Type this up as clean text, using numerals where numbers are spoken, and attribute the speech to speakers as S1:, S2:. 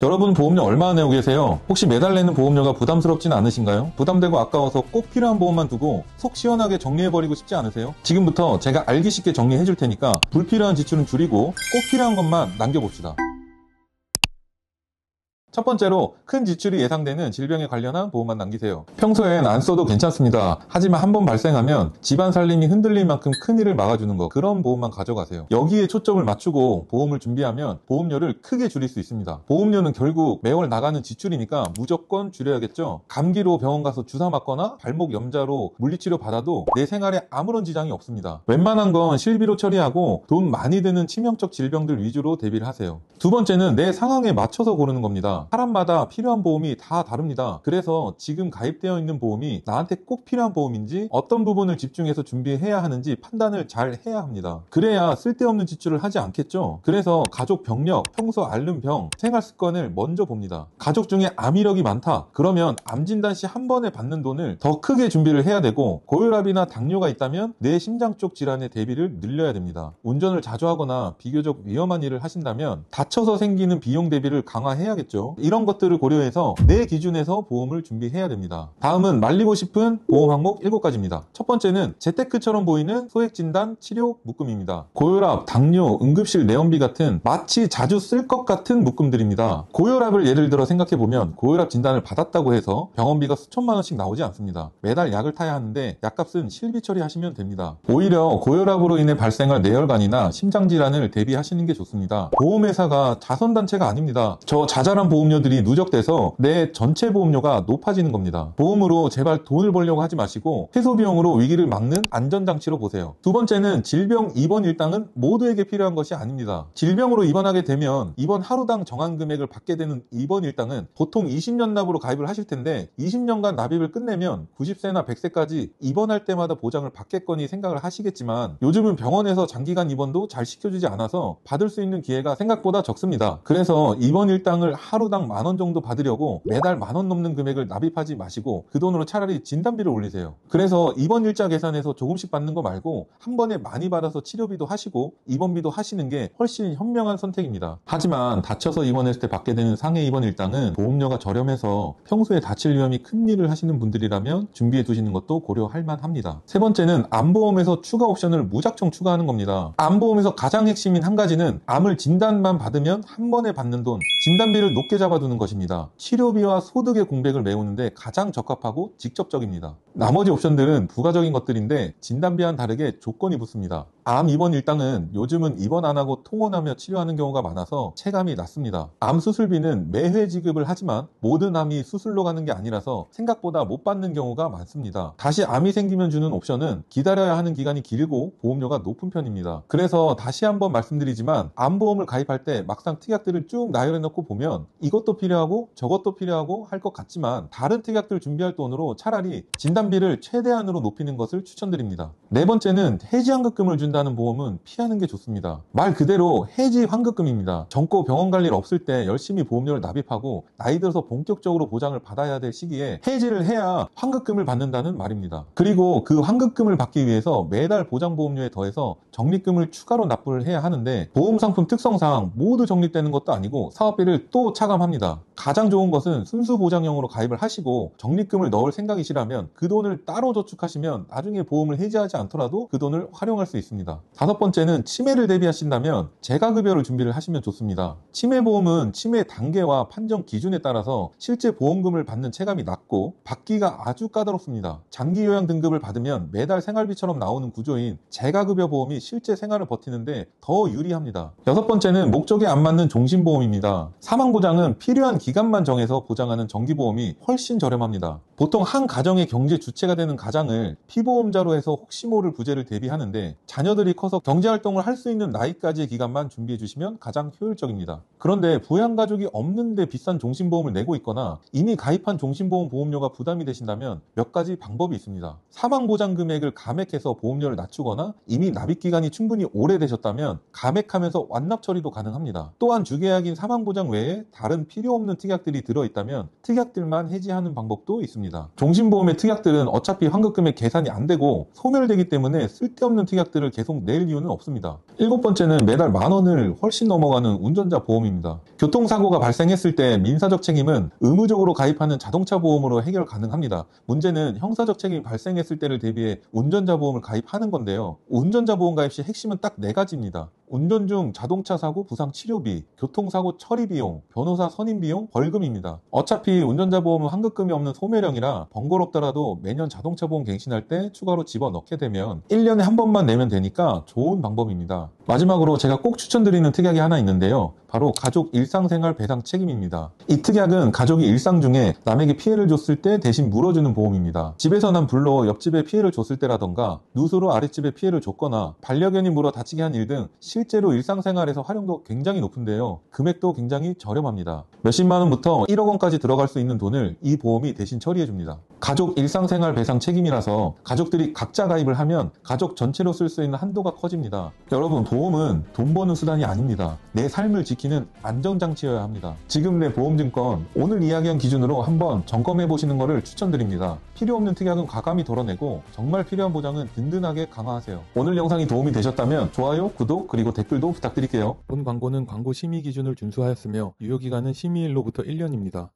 S1: 여러분 보험료 얼마나 내고 계세요? 혹시 매달 내는 보험료가 부담스럽진 않으신가요? 부담되고 아까워서 꼭 필요한 보험만 두고 속 시원하게 정리해버리고 싶지 않으세요? 지금부터 제가 알기 쉽게 정리해 줄 테니까 불필요한 지출은 줄이고 꼭 필요한 것만 남겨봅시다. 첫 번째로 큰 지출이 예상되는 질병에 관련한 보험만 남기세요. 평소엔 안 써도 괜찮습니다. 하지만 한번 발생하면 집안 살림이 흔들릴 만큼 큰일을 막아주는 거, 그런 보험만 가져가세요. 여기에 초점을 맞추고 보험을 준비하면 보험료를 크게 줄일 수 있습니다. 보험료는 결국 매월 나가는 지출이니까 무조건 줄여야겠죠. 감기로 병원 가서 주사 맞거나 발목 염자로 물리치료 받아도 내 생활에 아무런 지장이 없습니다. 웬만한 건 실비로 처리하고 돈 많이 드는 치명적 질병들 위주로 대비를 하세요. 두 번째는 내 상황에 맞춰서 고르는 겁니다. 사람마다 필요한 보험이 다 다릅니다. 그래서 지금 가입되어 있는 보험이 나한테 꼭 필요한 보험인지, 어떤 부분을 집중해서 준비해야 하는지 판단을 잘 해야 합니다. 그래야 쓸데없는 지출을 하지 않겠죠. 그래서 가족 병력, 평소 앓는 병, 생활 습관을 먼저 봅니다. 가족 중에 암 이력이 많다, 그러면 암 진단 시 한 번에 받는 돈을 더 크게 준비를 해야 되고, 고혈압이나 당뇨가 있다면 뇌 심장 쪽 질환의 대비를 늘려야 됩니다. 운전을 자주 하거나 비교적 위험한 일을 하신다면 다쳐서 생기는 비용 대비를 강화해야겠죠. 이런 것들을 고려해서 내 기준에서 보험을 준비해야 됩니다. 다음은 말리고 싶은 보험 항목 7가지입니다. 첫 번째는 재테크처럼 보이는 소액진단 치료 묶음입니다. 고혈압, 당뇨, 응급실 내원비 같은 마치 자주 쓸 것 같은 묶음들입니다. 고혈압을 예를 들어 생각해보면 고혈압 진단을 받았다고 해서 병원비가 수천만 원씩 나오지 않습니다. 매달 약을 타야 하는데 약값은 실비 처리하시면 됩니다. 오히려 고혈압으로 인해 발생할 뇌혈관이나 심장질환을 대비하시는 게 좋습니다. 보험회사가 자선단체가 아닙니다. 저 자잘한 보험료들이 누적돼서 내 전체 보험료가 높아지는 겁니다. 보험으로 제발 돈을 벌려고 하지 마시고 해소 비용으로 위기를 막는 안전장치로 보세요. 두 번째는 질병 입원 일당은 모두에게 필요한 것이 아닙니다. 질병으로 입원하게 되면 입원 하루당 정한 금액을 받게 되는 입원 일당은 보통 20년 납으로 가입을 하실 텐데 20년간 납입을 끝내면 90세나 100세까지 입원할 때마다 보장을 받겠거니 생각을 하시겠지만, 요즘은 병원에서 장기간 입원도 잘 시켜주지 않아서 받을 수 있는 기회가 생각보다 적습니다. 그래서 입원 일당을 하루당 10,000원 정도 받으려고 매달 10,000원 넘는 금액을 납입하지 마시고 그 돈으로 차라리 진단비를 올리세요. 그래서 입원 일자 계산해서 조금씩 받는 거 말고 한 번에 많이 받아서 치료비도 하시고 입원비도 하시는 게 훨씬 현명한 선택입니다. 하지만 다쳐서 입원했을 때 받게 되는 상해 입원 일당은 보험료가 저렴해서 평소에 다칠 위험이 큰 일을 하시는 분들이라면 준비해 두시는 것도 고려할 만합니다. 세 번째는 암보험에서 추가 옵션을 무작정 추가하는 겁니다. 암보험에서 가장 핵심인 한 가지는 암을 진단만 받으면 한 번에 받는 돈, 진단비를 높게 잡아두는 것입니다. 치료비와 소득의 공백을 메우는데 가장 적합하고 직접적입니다. 나머지 옵션들은 부가적인 것들인데 진단비와는 다르게 조건이 붙습니다. 암 입원 일당은 요즘은 입원 안 하고 통원하며 치료하는 경우가 많아서 체감이 낮습니다. 암 수술비는 매회 지급을 하지만 모든 암이 수술로 가는 게 아니라서 생각보다 못 받는 경우가 많습니다. 다시 암이 생기면 주는 옵션은 기다려야 하는 기간이 길고 보험료가 높은 편입니다. 그래서 다시 한번 말씀드리지만 암보험을 가입할 때 막상 특약들을 쭉 나열해 놓고 보면 이것도 필요하고 저것도 필요하고 할 것 같지만 다른 특약들 준비할 돈으로 차라리 진단비를 최대한으로 높이는 것을 추천드립니다. 네 번째는 해지 환급금을 준다는 보험은 피하는 게 좋습니다. 말 그대로 해지 환급금입니다. 젊고 병원 갈 일 없을 때 열심히 보험료를 납입하고 나이 들어서 본격적으로 보장을 받아야 될 시기에 해지를 해야 환급금을 받는다는 말입니다. 그리고 그 환급금을 받기 위해서 매달 보장보험료에 더해서 적립금을 추가로 납부를 해야 하는데, 보험상품 특성상 모두 적립되는 것도 아니고 사업비를 또 차감합니다. 가장 좋은 것은 순수 보장형으로 가입을 하시고 적립금을 넣을 생각이시라면 그 돈을 따로 저축하시면 나중에 보험을 해지하지 않더라도 그 돈을 활용할 수 있습니다. 다섯 번째는 치매를 대비하신다면 재가급여를 준비를 하시면 좋습니다. 치매보험은 치매 단계와 판정 기준에 따라서 실제 보험금을 받는 체감이 낮고 받기가 아주 까다롭습니다. 장기요양 등급을 받으면 매달 생활비처럼 나오는 구조인 재가급여 보험이 실제 생활을 버티는데 더 유리합니다. 여섯 번째는 목적에 안 맞는 종신보험입니다. 사망보장은 필요한 기간만 정해서 보장하는 정기보험이 훨씬 저렴합니다. 보통 한 가정의 경제 주체가 되는 가장을 피보험자로 해서 혹시 모를 부재를 대비하는데, 자녀들이 커서 경제활동을 할 수 있는 나이까지의 기간만 준비해 주시면 가장 효율적입니다. 그런데 부양가족이 없는데 비싼 종신보험을 내고 있거나 이미 가입한 종신보험 보험료가 부담이 되신다면 몇 가지 방법이 있습니다. 사망보장 금액을 감액해서 보험료를 낮추거나 이미 납입기간이 충분히 오래되셨다면 감액하면서 완납 처리도 가능합니다. 또한 주계약인 사망보장 외에 다른 필요 없는 특약들이 들어있다면 특약들만 해지하는 방법도 있습니다. 합니다. 종신보험의 특약들은 어차피 환급금액 계산이 안 되고 소멸되기 때문에 쓸데없는 특약들을 계속 낼 이유는 없습니다. 일곱 번째는 매달 10,000원을 훨씬 넘어가는 운전자 보험입니다. 교통사고가 발생했을 때 민사적 책임은 의무적으로 가입하는 자동차 보험으로 해결 가능합니다. 문제는 형사적 책임이 발생했을 때를 대비해 운전자 보험을 가입하는 건데요. 운전자 보험 가입 시 핵심은 딱 4가지입니다. 운전 중 자동차 사고 부상 치료비, 교통사고 처리 비용, 변호사 선임 비용, 벌금입니다. 어차피 운전자 보험은 환급금이 없는 소매령이라 번거롭더라도 매년 자동차 보험 갱신할 때 추가로 집어넣게 되면 1년에 한 번만 내면 되니까 좋은 방법입니다. 마지막으로 제가 꼭 추천드리는 특약이 하나 있는데요. 바로 가족 일상생활 배상 책임입니다. 이 특약은 가족이 일상 중에 남에게 피해를 줬을 때 대신 물어주는 보험입니다. 집에서 난 불로 옆집에 피해를 줬을 때라던가 누수로 아랫집에 피해를 줬거나 반려견이 물어 다치게 한 일 등 실제로 일상생활에서 활용도 굉장히 높은데요. 금액도 굉장히 저렴합니다. 몇십만 원부터 1억 원까지 들어갈 수 있는 돈을 이 보험이 대신 처리해줍니다. 가족 일상생활 배상 책임이라서 가족들이 각자 가입을 하면 가족 전체로 쓸 수 있는 한도가 커집니다. 여러분, 보험은 돈 버는 수단이 아닙니다. 내 삶을 지키는 안전장치여야 합니다. 지금 내 보험증권 오늘 이야기한 기준으로 한번 점검해 보시는 것을 추천드립니다. 필요 없는 특약은 과감히 덜어내고 정말 필요한 보장은 든든하게 강화하세요. 오늘 영상이 도움이 되셨다면 좋아요, 구독, 그리고 댓글도 부탁드릴게요. 본 광고는 광고 심의 기준을 준수하였으며 유효기간은 심의일로부터 1년입니다.